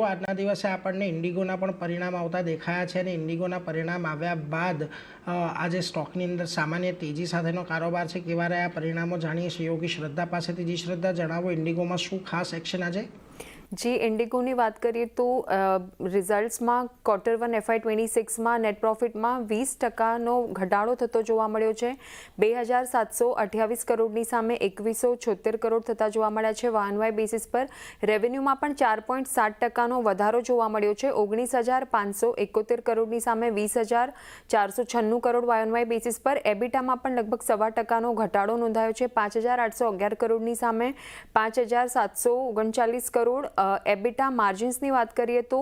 આજના દિવસે આપણને ઇન્ડિગોના પણ પરિણામ આવતા દેખાયા છે અને ઇન્ડિગોના પરિણામ આવ્યા બાદ આજે સ્ટોકની અંદર સામાન્ય તેજી સાથેનો કારોબાર છે. કેવા રહ્યા પરિણામો જાણીએ સહયોગી શ્રદ્ધા પાસેથી. જી શ્રદ્ધા, જણાવો ઇન્ડિગોમાં શું ખાસ એક્શન આજે? જી, ઇન્ડિગોની વાત કરીએ તો રિઝલ્ટ્સમાં Q1 FY26માં નેટ પ્રોફિટમાં 20%નો ઘટાડો થતો જોવા મળ્યો છે. 2,728 કરોડની સામે 2,176 કરોડ થતા જોવા મળ્યા છે. YoY બેસિસ પર રેવન્યુમાં પણ 4.7%નો વધારો જોવા મળ્યો છે. 19,571 કરોડની સામે 20,496 કરોડ YoY બેસિસ પર. એબિટામાં પણ લગભગ 1.25%નો ઘટાડો નોંધાયો છે. 5,811 કરોડની સામે 5,739 કરોડ. એબિટા માર્જિન્સની વાત કરીએ તો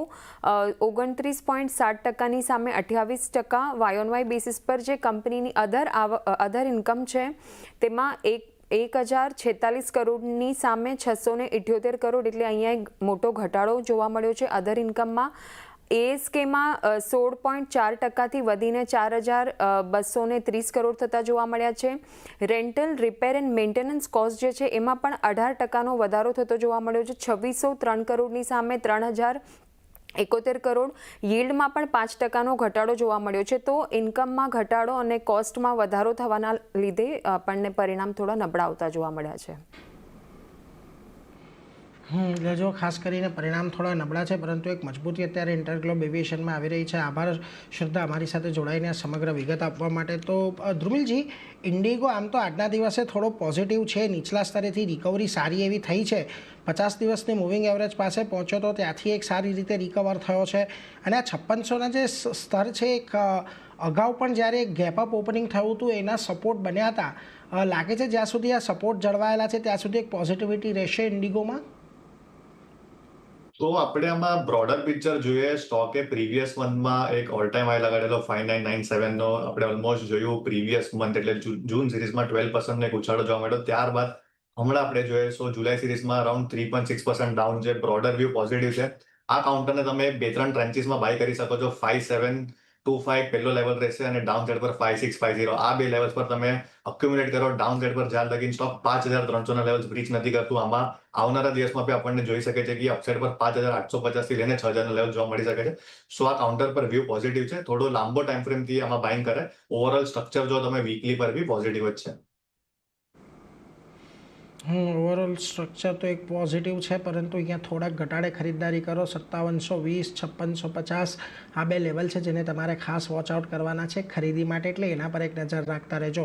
29.7%ની સામે 28% YoY બેસિસ પર. જે કંપનીની અધર ઇન્કમ છે તેમાં 1,046 કરોડની સામે 678 કરોડ, એટલે અહીંયા એક મોટો ઘટાડો જોવા મળ્યો છે અધર ઇન્કમમાં. ASKમાં 16.4%થી વધીને 4,230 કરોડ થતા જોવા મળ્યા છે. Rental, repair and maintenance cost જે છે એમાં પણ 18%નો વધારો થતો જોવા મળ્યો છે. 2,603 કરોડની સામે 3,071 કરોડ. યીલ્ડમાં પણ 5%નો ઘટાડો જોવા મળ્યો છે. તો ઇન્કમમાં ઘટાડો અને કોસ્ટમાં વધારો થવાના લીધે આપણને પરિણામ થોડા નબળા આવતા જોવા મળ્યા છે. એટલે જો ખાસ કરીને પરિણામ થોડા નબળા છે, પરંતુ એક મજબૂતી અત્યારે ઇન્ટરગ્લોબ એવિએશનમાં આવી રહી છે. આભાર શ્રદ્ધા અમારી સાથે જોડાઈને આ સમગ્ર વિગત આપવા માટે. તો ધ્રુમિલજી, ઇન્ડિગો આમ તો આજના દિવસે થોડો પોઝિટિવ છે, નીચલા સ્તરેથી રિકવરી સારી એવી થઈ છે. 50 દિવસની મૂવિંગ એવરેજ પાસે પહોંચ્યો તો ત્યાંથી એક સારી રીતે રિકવર થયો છે. અને આ 5600ના જે સ્તર છે, એક અગાઉ પણ જ્યારે ગેપ અપ ઓપનિંગ થયું હતું એના સપોર્ટ બન્યા હતા. લાગે છે જ્યાં સુધી આ સપોર્ટ જળવાયેલા છે ત્યાં સુધી એક પોઝિટિવિટી રહેશે ઇન્ડિગોમાં? તો આપણે આમાં બ્રોડર પિક્ચર જોઈએ. સ્ટોકે પ્રીવિયસ મંથમાં એક ઓલ ટાઈમ હાઈ લગાડેલો 5997 નો આપણે ઓલમોસ્ટ જોયું. પ્રીવિયસ મંથ એટલે જૂન સિરીઝમાં 12% નો એક ઉછાળો જોવા મળ્યો. ત્યારબાદ હમણાં આપણે જોઈએ તો જુલાઈ સિરીઝમાં અરાઉન્ડ 3.6% ડાઉન છે. બ્રોડર વ્યૂ પોઝિટિવ છે. આ કાઉન્ટરને તમે 2-3 ટ્રેન્ચીસમાં બાય કરી શકો છો. 5725 પહેલો લેવલ રહેશે અને ડાઉન સાઇડ પર 5650. આ બે લેવલ્સ પર તમે અક્યુમ્યુલેટ કરો. ડાઉન સાઇડ પર જ્યાં લગીન સ્ટોક 5,300 ના લેવલ્સ બ્રીચ નથી કરતું, આમાં આવનારા દિવસમાં બી આપણને જોઈ શકે છે કે અપસાઇડ પર 5,850 થી લઈને 6,000 ના લેવલ જોવા મળી શકે છે. સો આ કાઉન્ટર પર વ્યૂ પોઝિટિવ છે. થોડો લાંબો ટાઈમ ફ્રેમ થી આમાં બાઇંગ કરે. ઓવરઓલ સ્ટ્રક્ચર જો તમે વીકલી પર બી પોઝિટિવ જ છે. ઓવરઓલ સ્ટ્રક્ચર તો એક પોઝિટિવ છે, પરંતુ અહીંયા થોડાક ઘટાડે ખરીદદારી કરો. 5720, 5650 આ બે લેવલ છે જેને તમારે ખાસ વોચ આઉટ કરવાના છે ખરીદી માટે, એટલે એના પર એક નજર રાખતા રહેજો.